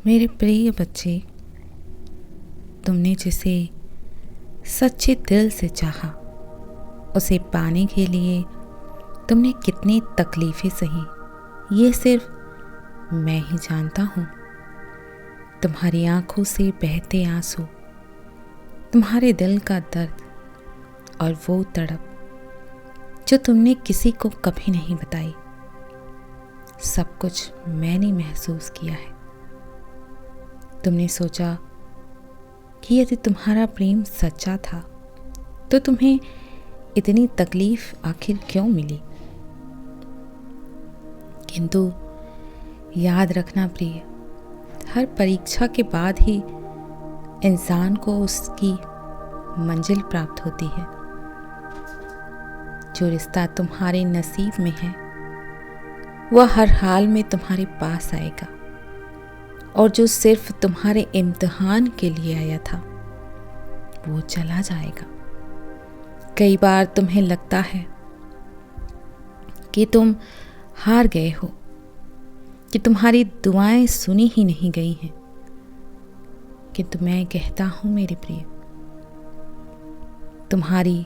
मेरे प्रिय बच्चे, तुमने जिसे सच्चे दिल से चाहा, उसे पाने के लिए तुमने कितनी तकलीफ़ें सही, ये सिर्फ मैं ही जानता हूँ। तुम्हारी आंखों से बहते आंसू, तुम्हारे दिल का दर्द और वो तड़प जो तुमने किसी को कभी नहीं बताई, सब कुछ मैंने महसूस किया है। तुमने सोचा कि यदि तुम्हारा प्रेम सच्चा था तो तुम्हें इतनी तकलीफ आखिर क्यों मिली। किंतु याद रखना प्रिय, हर परीक्षा के बाद ही इंसान को उसकी मंजिल प्राप्त होती है। जो रिश्ता तुम्हारे नसीब में है वह हर हाल में तुम्हारे पास आएगा, और जो सिर्फ तुम्हारे इम्तिहान के लिए आया था वो चला जाएगा। कई बार तुम्हें लगता है कि तुम हार गए हो, कि तुम्हारी दुआएं सुनी ही नहीं गई हैं, किंतु मैं कहता हूं मेरे प्रिय, तुम्हारी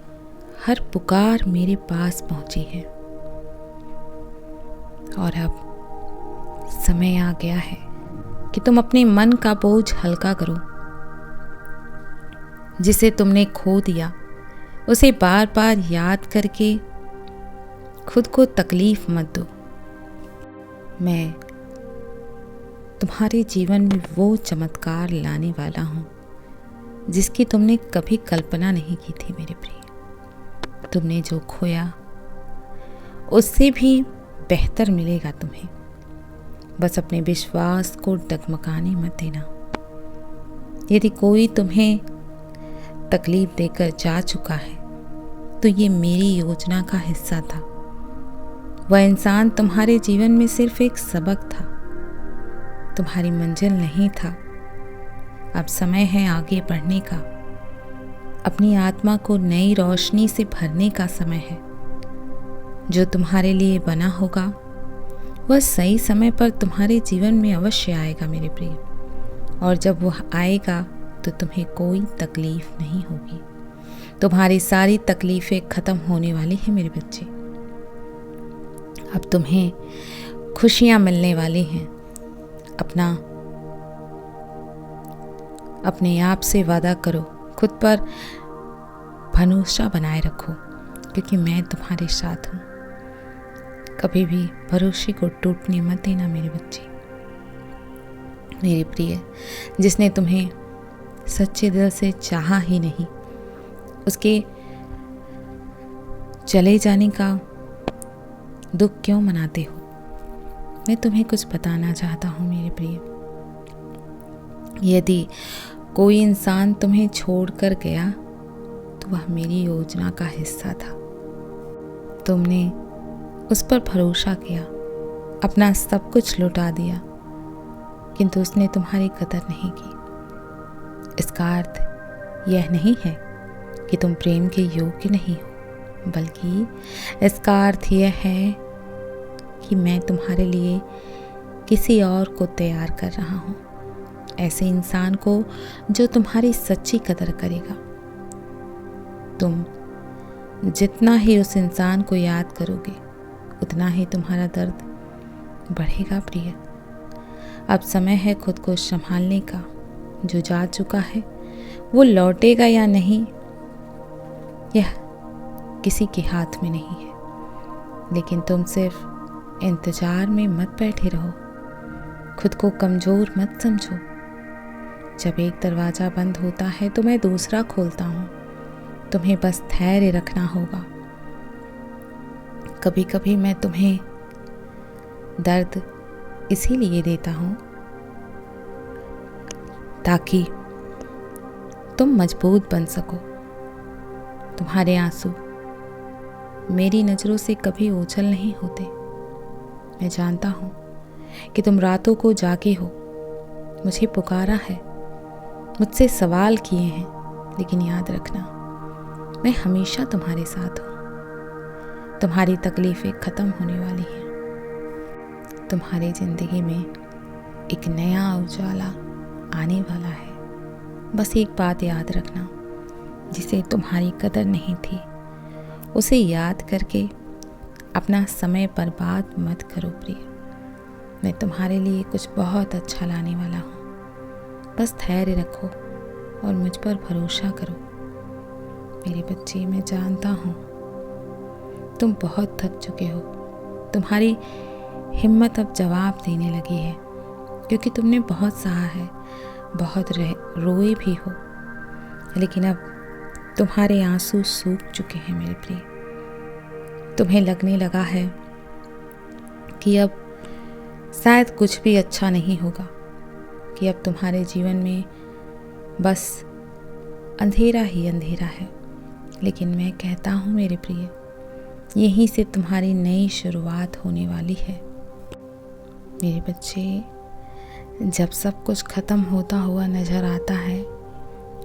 हर पुकार मेरे पास पहुंची है, और अब समय आ गया है कि तुम अपने मन का बोझ हल्का करो। जिसे तुमने खो दिया उसे बार बार याद करके खुद को तकलीफ मत दो। मैं तुम्हारे जीवन में वो चमत्कार लाने वाला हूं जिसकी तुमने कभी कल्पना नहीं की थी मेरे प्रिय। तुमने जो खोया उससे भी बेहतर मिलेगा तुम्हें। बस अपने विश्वास को डगमगाने मत देना। यदि कोई तुम्हें तकलीफ देकर जा चुका है तो ये मेरी योजना का हिस्सा था। वह इंसान तुम्हारे जीवन में सिर्फ एक सबक था, तुम्हारी मंजिल नहीं था। अब समय है आगे बढ़ने का, अपनी आत्मा को नई रोशनी से भरने का समय है। जो तुम्हारे लिए बना होगा वह सही समय पर तुम्हारे जीवन में अवश्य आएगा मेरे प्रिय, और जब वह आएगा तो तुम्हें कोई तकलीफ नहीं होगी। तुम्हारी सारी तकलीफें खत्म होने वाली हैं मेरे बच्चे। अब तुम्हें खुशियां मिलने वाली हैं। अपने आप से वादा करो, खुद पर भरोसा बनाए रखो, क्योंकि मैं तुम्हारे साथ हूं। कभी भी भरोसे को टूटने मत देना मेरे बच्चे। मेरे प्रिय, जिसने तुम्हें सच्चे दिल से चाहा ही नहीं, उसके चले जाने का दुख क्यों मनाते हो? मैं तुम्हें कुछ बताना चाहता हूं मेरे प्रिय। यदि कोई इंसान तुम्हें छोड़कर गया तो वह मेरी योजना का हिस्सा था। तुमने उस पर भरोसा किया, अपना सब कुछ लुटा दिया, किंतु उसने तुम्हारी कदर नहीं की। इसका अर्थ यह नहीं है कि तुम प्रेम के योग्य नहीं हो, बल्कि इसका अर्थ यह है कि मैं तुम्हारे लिए किसी और को तैयार कर रहा हूँ, ऐसे इंसान को जो तुम्हारी सच्ची कदर करेगा। तुम जितना ही उस इंसान को याद करोगे उतना ही तुम्हारा दर्द बढ़ेगा प्रिय। अब समय है खुद को संभालने का। जो जा चुका है वो लौटेगा या नहीं यह किसी के हाथ में नहीं है, लेकिन तुम सिर्फ इंतजार में मत बैठे रहो। खुद को कमजोर मत समझो। जब एक दरवाजा बंद होता है तो मैं दूसरा खोलता हूँ। तुम्हें बस धैर्य रखना होगा। कभी कभी मैं तुम्हें दर्द इसीलिए देता हूं ताकि तुम मजबूत बन सको। तुम्हारे आंसू मेरी नज़रों से कभी ओझल नहीं होते। मैं जानता हूं कि तुम रातों को जागे हो, मुझे पुकारा है, मुझसे सवाल किए हैं, लेकिन याद रखना मैं हमेशा तुम्हारे साथ हूँ। तुम्हारी तकलीफ़ें ख़त्म होने वाली हैं। तुम्हारी ज़िंदगी में एक नया उजाला आने वाला है। बस एक बात याद रखना, जिसे तुम्हारी कदर नहीं थी उसे याद करके अपना समय बर्बाद मत करो प्रिय। मैं तुम्हारे लिए कुछ बहुत अच्छा लाने वाला हूँ। बस धैर्य रखो और मुझ पर भरोसा करो। मेरे बच्चे, मैं जानता हूँ तुम बहुत थक चुके हो। तुम्हारी हिम्मत अब जवाब देने लगी है, क्योंकि तुमने बहुत सहा है, बहुत रोए भी हो। लेकिन अब तुम्हारे आंसू सूख चुके हैं मेरे प्रिय। तुम्हें लगने लगा है कि अब शायद कुछ भी अच्छा नहीं होगा, कि अब तुम्हारे जीवन में बस अंधेरा ही अंधेरा है। लेकिन मैं कहता हूँ मेरे प्रिय, यहीं से तुम्हारी नई शुरुआत होने वाली है। मेरे बच्चे, जब सब कुछ खत्म होता हुआ नजर आता है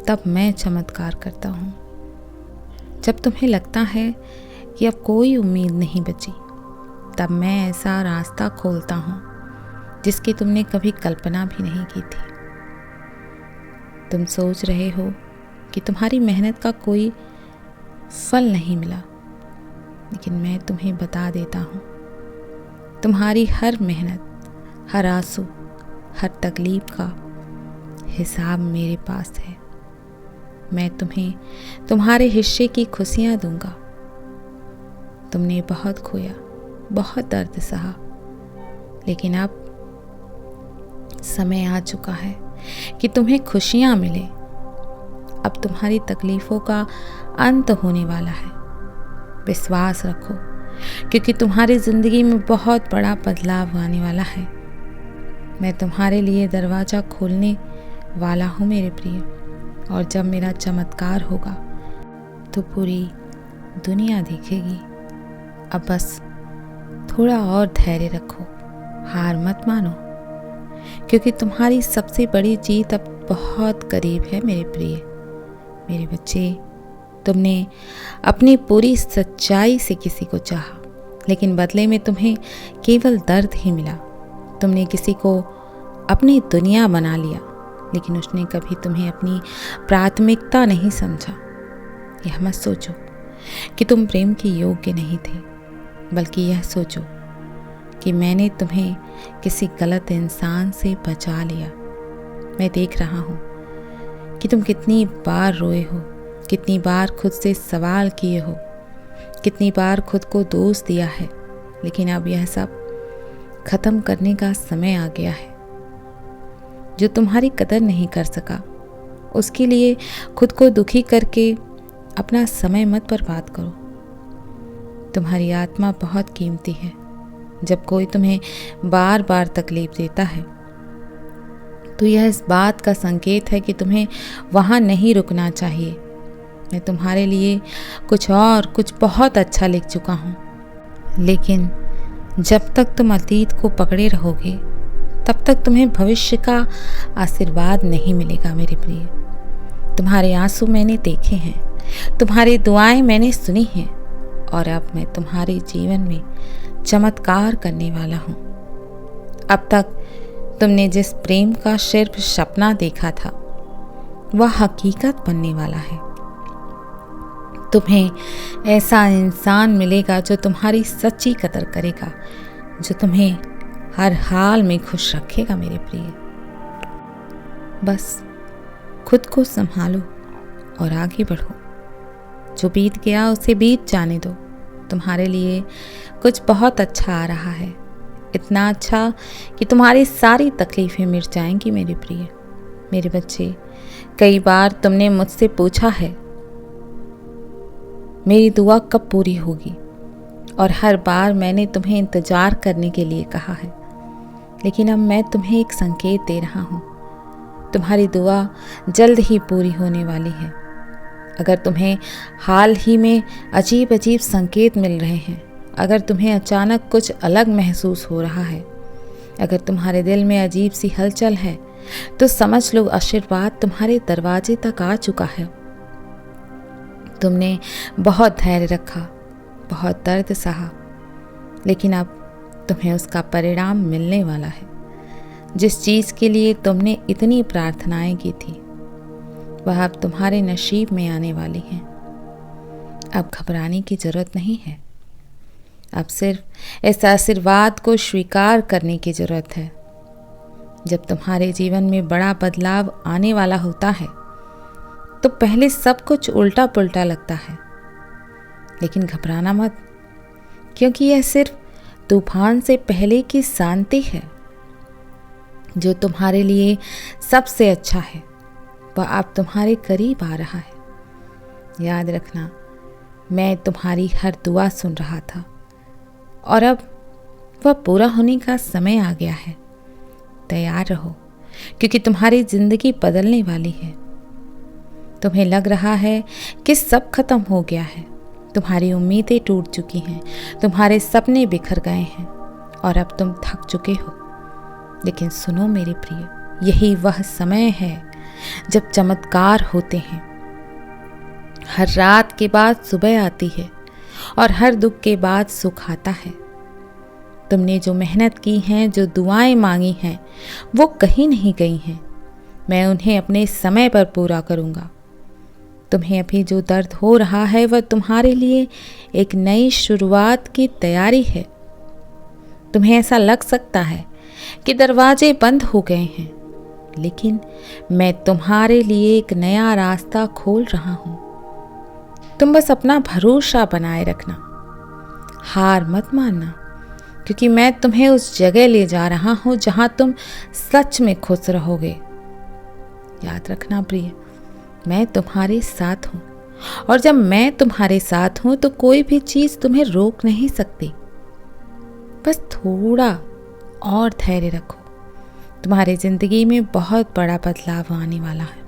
तब मैं चमत्कार करता हूँ। जब तुम्हें लगता है कि अब कोई उम्मीद नहीं बची, तब मैं ऐसा रास्ता खोलता हूँ जिसकी तुमने कभी कल्पना भी नहीं की थी। तुम सोच रहे हो कि तुम्हारी मेहनत का कोई फल नहीं मिला, लेकिन मैं तुम्हें बता देता हूँ, तुम्हारी हर मेहनत, हर आंसू, हर तकलीफ का हिसाब मेरे पास है। मैं तुम्हें तुम्हारे हिस्से की खुशियाँ दूंगा। तुमने बहुत खोया, बहुत दर्द सहा, लेकिन अब समय आ चुका है कि तुम्हें खुशियाँ मिले। अब तुम्हारी तकलीफ़ों का अंत होने वाला है। विश्वास रखो, क्योंकि तुम्हारी ज़िंदगी में बहुत बड़ा बदलाव आने वाला है। मैं तुम्हारे लिए दरवाज़ा खोलने वाला हूँ मेरे प्रिय, और जब मेरा चमत्कार होगा तो पूरी दुनिया देखेगी। अब बस थोड़ा और धैर्य रखो, हार मत मानो, क्योंकि तुम्हारी सबसे बड़ी जीत अब बहुत करीब है मेरे प्रिय। मेरे बच्चे, तुमने अपनी पूरी सच्चाई से किसी को चाहा, लेकिन बदले में तुम्हें केवल दर्द ही मिला। तुमने किसी को अपनी दुनिया बना लिया, लेकिन उसने कभी तुम्हें अपनी प्राथमिकता नहीं समझा। यह मत सोचो कि तुम प्रेम के योग्य नहीं थे, बल्कि यह सोचो कि मैंने तुम्हें किसी गलत इंसान से बचा लिया। मैं देख रहा हूँ कि तुम कितनी बार रोए हो, कितनी बार खुद से सवाल किए हो, कितनी बार खुद को दोष दिया है, लेकिन अब यह सब खत्म करने का समय आ गया है। जो तुम्हारी कदर नहीं कर सका, उसके लिए खुद को दुखी करके अपना समय मत बर्बाद करो। तुम्हारी आत्मा बहुत कीमती है। जब कोई तुम्हें बार बार तकलीफ देता है तो यह इस बात का संकेत है कि तुम्हें वहाँ नहीं रुकना चाहिए। मैं तुम्हारे लिए कुछ बहुत अच्छा लिख चुका हूँ, लेकिन जब तक तुम अतीत को पकड़े रहोगे तब तक तुम्हें भविष्य का आशीर्वाद नहीं मिलेगा मेरे प्रिय। तुम्हारे आंसू मैंने देखे हैं, तुम्हारी दुआएं मैंने सुनी हैं, और अब मैं तुम्हारे जीवन में चमत्कार करने वाला हूँ। अब तक तुमने जिस प्रेम का सिर्फ सपना देखा था, वह हकीकत बनने वाला है। तुम्हें ऐसा इंसान मिलेगा जो तुम्हारी सच्ची कदर करेगा, जो तुम्हें हर हाल में खुश रखेगा मेरे प्रिय। बस खुद को संभालो और आगे बढ़ो। जो बीत गया उसे बीत जाने दो। तुम्हारे लिए कुछ बहुत अच्छा आ रहा है, इतना अच्छा कि तुम्हारी सारी तकलीफें मिट जाएंगी मेरे प्रिय। मेरे बच्चे, कई बार तुमने मुझसे पूछा है मेरी दुआ कब पूरी होगी, और हर बार मैंने तुम्हें इंतजार करने के लिए कहा है। लेकिन अब मैं तुम्हें एक संकेत दे रहा हूँ, तुम्हारी दुआ जल्द ही पूरी होने वाली है। अगर तुम्हें हाल ही में अजीब अजीब संकेत मिल रहे हैं, अगर तुम्हें अचानक कुछ अलग महसूस हो रहा है, अगर तुम्हारे दिल में अजीब सी हलचल है, तो समझ लो आशीर्वाद तुम्हारे दरवाजे तक आ चुका है। तुमने बहुत धैर्य रखा, बहुत दर्द सहा, लेकिन अब तुम्हें उसका परिणाम मिलने वाला है। जिस चीज़ के लिए तुमने इतनी प्रार्थनाएं की थी वह अब तुम्हारे नसीब में आने वाली है। अब घबराने की जरूरत नहीं है। अब सिर्फ इस आशीर्वाद को स्वीकार करने की जरूरत है। जब तुम्हारे जीवन में बड़ा बदलाव आने वाला होता है तो पहले सब कुछ उल्टा पुल्टा लगता है, लेकिन घबराना मत, क्योंकि यह सिर्फ तूफान से पहले की शांति है। जो तुम्हारे लिए सबसे अच्छा है वह अब तुम्हारे करीब आ रहा है। याद रखना, मैं तुम्हारी हर दुआ सुन रहा था और अब वह पूरा होने का समय आ गया है। तैयार रहो, क्योंकि तुम्हारी जिंदगी बदलने वाली है। तुम्हें लग रहा है कि सब खत्म हो गया है, तुम्हारी उम्मीदें टूट चुकी हैं, तुम्हारे सपने बिखर गए हैं और अब तुम थक चुके हो। लेकिन सुनो मेरे प्रिय, यही वह समय है जब चमत्कार होते हैं। हर रात के बाद सुबह आती है और हर दुख के बाद सुख आता है। तुमने जो मेहनत की है, जो दुआएं मांगी हैं, वो कहीं नहीं गई हैं। मैं उन्हें अपने समय पर पूरा करूंगा। तुम्हें अभी जो दर्द हो रहा है वह तुम्हारे लिए एक नई शुरुआत की तैयारी है। तुम्हें ऐसा लग सकता है कि दरवाजे बंद हो गए हैं, लेकिन मैं तुम्हारे लिए एक नया रास्ता खोल रहा हूं। तुम बस अपना भरोसा बनाए रखना, हार मत मानना, क्योंकि मैं तुम्हें उस जगह ले जा रहा हूं जहां तुम सच में खुश रहोगे। याद रखना प्रिय, मैं तुम्हारे साथ हूं, और जब मैं तुम्हारे साथ हूं तो कोई भी चीज तुम्हें रोक नहीं सकती। बस थोड़ा और धैर्य रखो, तुम्हारी जिंदगी में बहुत बड़ा बदलाव आने वाला है।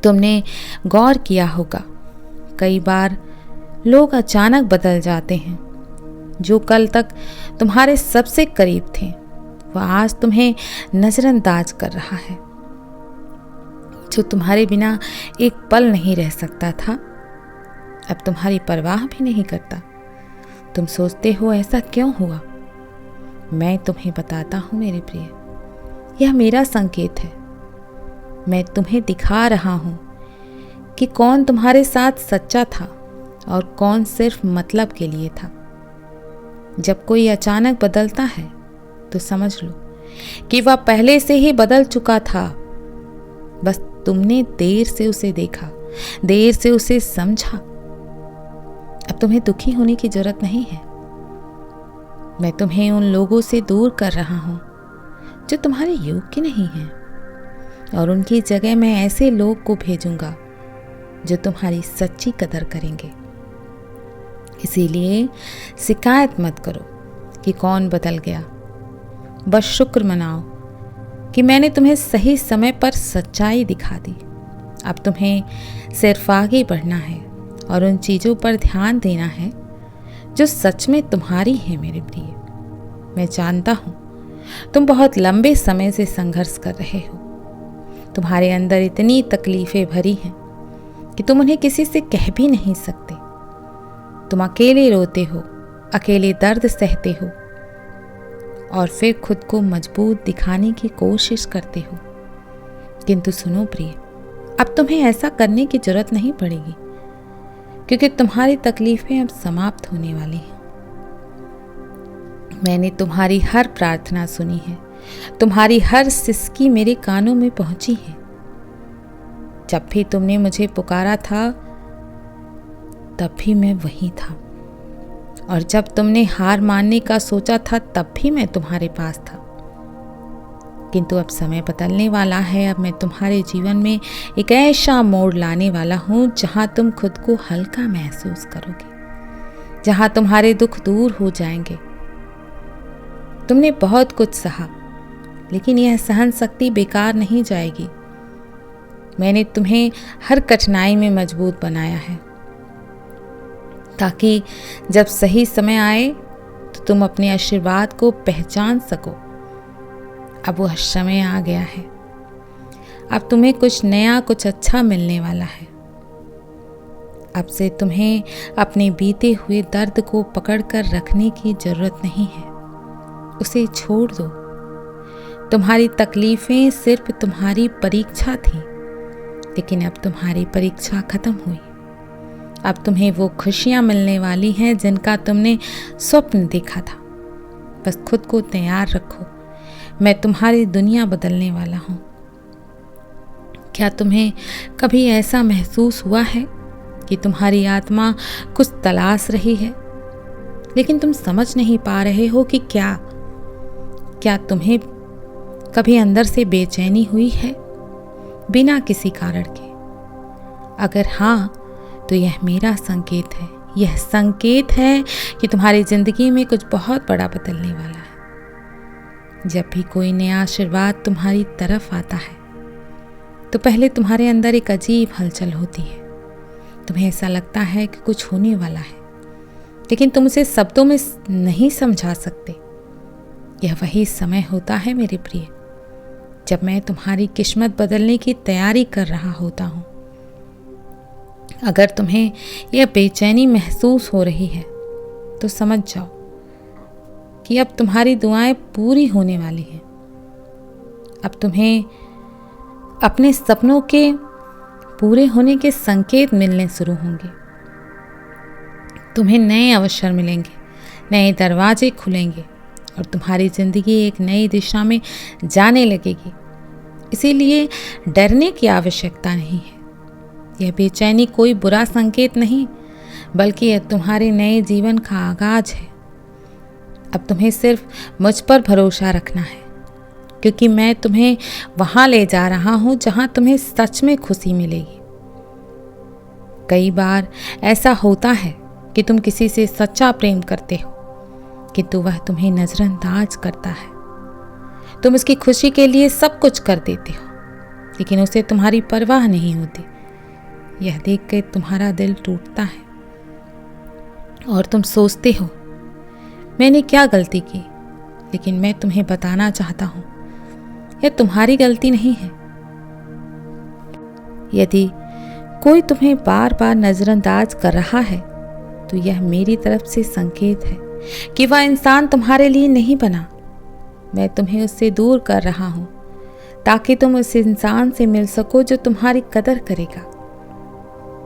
तुमने गौर किया होगा, कई बार लोग अचानक बदल जाते हैं। जो कल तक तुम्हारे सबसे करीब थे वह आज तुम्हें नजरअंदाज कर रहा है। जो तुम्हारे बिना एक पल नहीं रह सकता था अब तुम्हारी परवाह भी नहीं करता। तुम सोचते हो ऐसा क्यों हुआ? मैं तुम्हें बताता हूं मेरे प्रिय, यह मेरा संकेत है। मैं तुम्हें दिखा रहा हूं कि कौन तुम्हारे साथ सच्चा था और कौन सिर्फ मतलब के लिए था। जब कोई अचानक बदलता है तो समझ लो कि वह पहले से ही बदल चुका था, बस तुमने देर से उसे देखा, देर से उसे समझा। अब तुम्हें दुखी होने की जरूरत नहीं है। मैं तुम्हें उन लोगों से दूर कर रहा हूं जो तुम्हारे योग्य नहीं हैं, और उनकी जगह मैं ऐसे लोग को भेजूंगा जो तुम्हारी सच्ची कदर करेंगे। इसीलिए शिकायत मत करो कि कौन बदल गया, बस शुक्र मनाओ कि मैंने तुम्हें सही समय पर सच्चाई दिखा दी। अब तुम्हें सिर्फ आगे बढ़ना है और उन चीज़ों पर ध्यान देना है जो सच में तुम्हारी है मेरे प्रिय। मैं जानता हूँ तुम बहुत लंबे समय से संघर्ष कर रहे हो। तुम्हारे अंदर इतनी तकलीफें भरी हैं कि तुम उन्हें किसी से कह भी नहीं सकते। तुम अकेले रोते हो, अकेले दर्द सहते हो और फिर खुद को मजबूत दिखाने की कोशिश करते हो। किंतु सुनो प्रिय, अब तुम्हें ऐसा करने की जरूरत नहीं पड़ेगी, क्योंकि तुम्हारी तकलीफें अब समाप्त होने वाली हैं। मैंने तुम्हारी हर प्रार्थना सुनी है, तुम्हारी हर सिसकी मेरे कानों में पहुंची है। जब भी तुमने मुझे पुकारा था तब भी मैं वहीं था, और जब तुमने हार मानने का सोचा था तब भी मैं तुम्हारे पास था। किंतु अब समय बदलने वाला है। अब मैं तुम्हारे जीवन में एक ऐसा मोड़ लाने वाला हूं जहां तुम खुद को हल्का महसूस करोगे, जहां तुम्हारे दुख दूर हो जाएंगे। तुमने बहुत कुछ सहा, लेकिन यह सहन शक्ति बेकार नहीं जाएगी। मैंने तुम्हें हर कठिनाई में मजबूत बनाया है, ताकि जब सही समय आए तो तुम अपने आशीर्वाद को पहचान सको। अब वह समय आ गया है। अब तुम्हें कुछ नया, कुछ अच्छा मिलने वाला है। अब से तुम्हें अपने बीते हुए दर्द को पकड़ कर रखने की जरूरत नहीं है। उसे छोड़ दो तुम्हारी तकलीफें सिर्फ तुम्हारी परीक्षा थी, लेकिन अब तुम्हारी परीक्षा खत्म हुई। अब तुम्हें वो खुशियां मिलने वाली हैं जिनका तुमने स्वप्न देखा था। बस खुद को तैयार रखो, मैं तुम्हारी दुनिया बदलने वाला हूं। क्या तुम्हें कभी ऐसा महसूस हुआ है कि तुम्हारी आत्मा कुछ तलाश रही है, लेकिन तुम समझ नहीं पा रहे हो कि क्या तुम्हें कभी अंदर से बेचैनी हुई है बिना किसी कारण के? अगर हाँ, तो यह मेरा संकेत है। यह संकेत है कि तुम्हारी जिंदगी में कुछ बहुत बड़ा बदलने वाला है। जब भी कोई नया आशीर्वाद तुम्हारी तरफ आता है, तो पहले तुम्हारे अंदर एक अजीब हलचल होती है। तुम्हें ऐसा लगता है कि कुछ होने वाला है, लेकिन तुम उसे शब्दों में नहीं समझा सकते। यह वही समय होता है मेरे प्रिय, जब मैं तुम्हारी किस्मत बदलने की तैयारी कर रहा होता हूँ। अगर तुम्हें यह बेचैनी महसूस हो रही है, तो समझ जाओ कि अब तुम्हारी दुआएं पूरी होने वाली हैं। अब तुम्हें अपने सपनों के पूरे होने के संकेत मिलने शुरू होंगे। तुम्हें नए अवसर मिलेंगे, नए दरवाजे खुलेंगे और तुम्हारी जिंदगी एक नई दिशा में जाने लगेगी। इसीलिए डरने की आवश्यकता नहीं है। यह बेचैनी कोई बुरा संकेत नहीं, बल्कि यह तुम्हारे नए जीवन का आगाज है। अब तुम्हें सिर्फ मुझ पर भरोसा रखना है, क्योंकि मैं तुम्हें वहां ले जा रहा हूं जहां तुम्हें सच में खुशी मिलेगी। कई बार ऐसा होता है कि तुम किसी से सच्चा प्रेम करते हो, किंतु वह तुम्हें नजरअंदाज करता है। तुम उसकी खुशी के लिए सब कुछ कर देते हो, लेकिन उसे तुम्हारी परवाह नहीं होती। यह देख कर तुम्हारा दिल टूटता है और तुम सोचते हो, मैंने क्या गलती की? लेकिन मैं तुम्हें बताना चाहता हूं, यह तुम्हारी गलती नहीं है। यदि कोई तुम्हें बार बार नजरअंदाज कर रहा है, तो यह मेरी तरफ से संकेत है कि वह इंसान तुम्हारे लिए नहीं बना। मैं तुम्हें उससे दूर कर रहा हूं, ताकि तुम उस इंसान से मिल सको जो तुम्हारी कदर करेगा।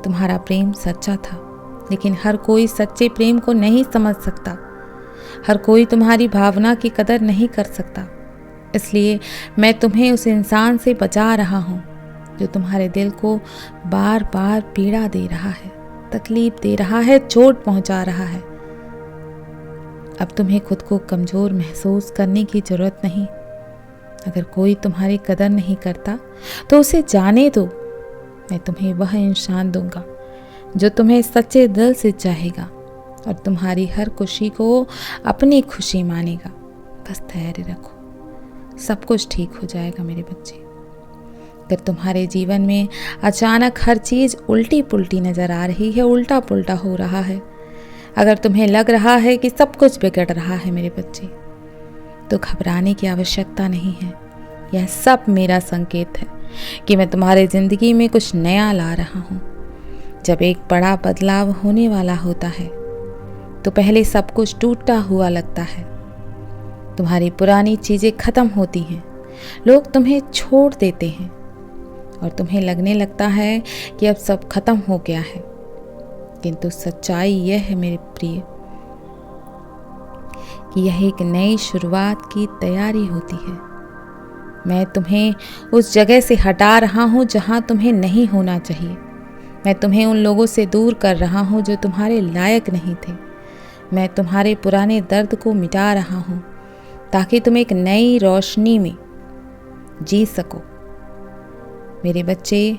तुम्हारा प्रेम सच्चा था, लेकिन हर कोई सच्चे प्रेम को नहीं समझ सकता। हर कोई तुम्हारी भावना की कदर नहीं कर सकता। इसलिए मैं तुम्हें उस इंसान से बचा रहा हूं जो तुम्हारे दिल को बार बार पीड़ा दे रहा है, तकलीफ दे रहा है, चोट पहुंचा रहा है। अब तुम्हें खुद को कमजोर महसूस करने की जरूरत नहीं। अगर कोई तुम्हारी कदर नहीं करता, तो उसे जाने दो। मैं तुम्हें वह इंसान दूंगा जो तुम्हें सच्चे दिल से चाहेगा और तुम्हारी हर खुशी को अपनी खुशी मानेगा। बस धैर्य रखो, सब कुछ ठीक हो जाएगा मेरे बच्चे। अगर तुम्हारे जीवन में अचानक हर चीज उल्टी पुल्टी नजर आ रही है, उल्टा पुल्टा हो रहा है, अगर तुम्हें लग रहा है कि सब कुछ बिगड़ रहा है मेरे बच्चे, तो घबराने की आवश्यकता नहीं है। यह सब मेरा संकेत है कि मैं तुम्हारे जिंदगी में कुछ नया ला रहा हूं। जब एक बड़ा बदलाव होने वाला होता है, तो पहले सब कुछ टूटा हुआ लगता है। तुम्हारी पुरानी चीजें खत्म होती हैं, लोग तुम्हें छोड़ देते हैं और तुम्हें लगने लगता है कि अब सब खत्म हो गया है। किंतु सच्चाई यह है मेरे प्रिय कि यह एक नई शुरुआत की तैयारी होती है। मैं तुम्हें उस जगह से हटा रहा हूं जहां तुम्हें नहीं होना चाहिए। मैं तुम्हें उन लोगों से दूर कर रहा हूं जो तुम्हारे लायक नहीं थे। मैं तुम्हारे पुराने दर्द को मिटा रहा हूं, ताकि तुम एक नई रोशनी में जी सको। मेरे बच्चे,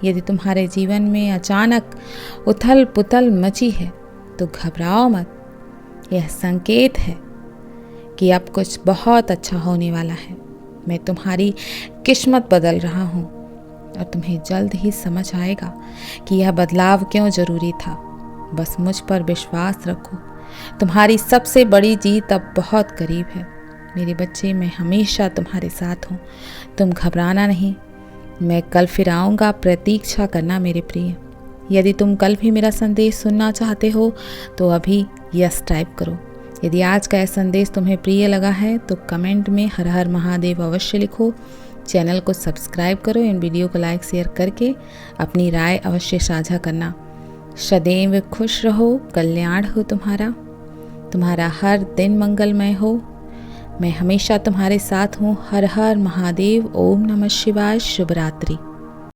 यदि तुम्हारे जीवन में अचानक उथल पुथल मची है, तो घबराओ मत। यह संकेत है कि अब कुछ बहुत अच्छा होने वाला है। मैं तुम्हारी किस्मत बदल रहा हूँ और तुम्हें जल्द ही समझ आएगा कि यह बदलाव क्यों जरूरी था। बस मुझ पर विश्वास रखो, तुम्हारी सबसे बड़ी जीत अब बहुत करीब है। मेरे बच्चे, मैं हमेशा तुम्हारे साथ हूँ, तुम घबराना नहीं। मैं कल फिर आऊँगा, प्रतीक्षा करना मेरे प्रिय। यदि तुम कल भी मेरा संदेश सुनना चाहते हो, तो अभी यस टाइप करो। यदि आज का यह संदेश तुम्हें प्रिय लगा है तो कमेंट में हर हर महादेव अवश्य लिखो। चैनल को सब्सक्राइब करो। इन वीडियो को लाइक शेयर करके अपनी राय अवश्य साझा करना। सदैव खुश रहो, कल्याण हो तुम्हारा, तुम्हारा हर दिन मंगलमय हो। मैं हमेशा तुम्हारे साथ हूँ। हर हर महादेव। ओम नमः शिवाय। शुभ रात्रि।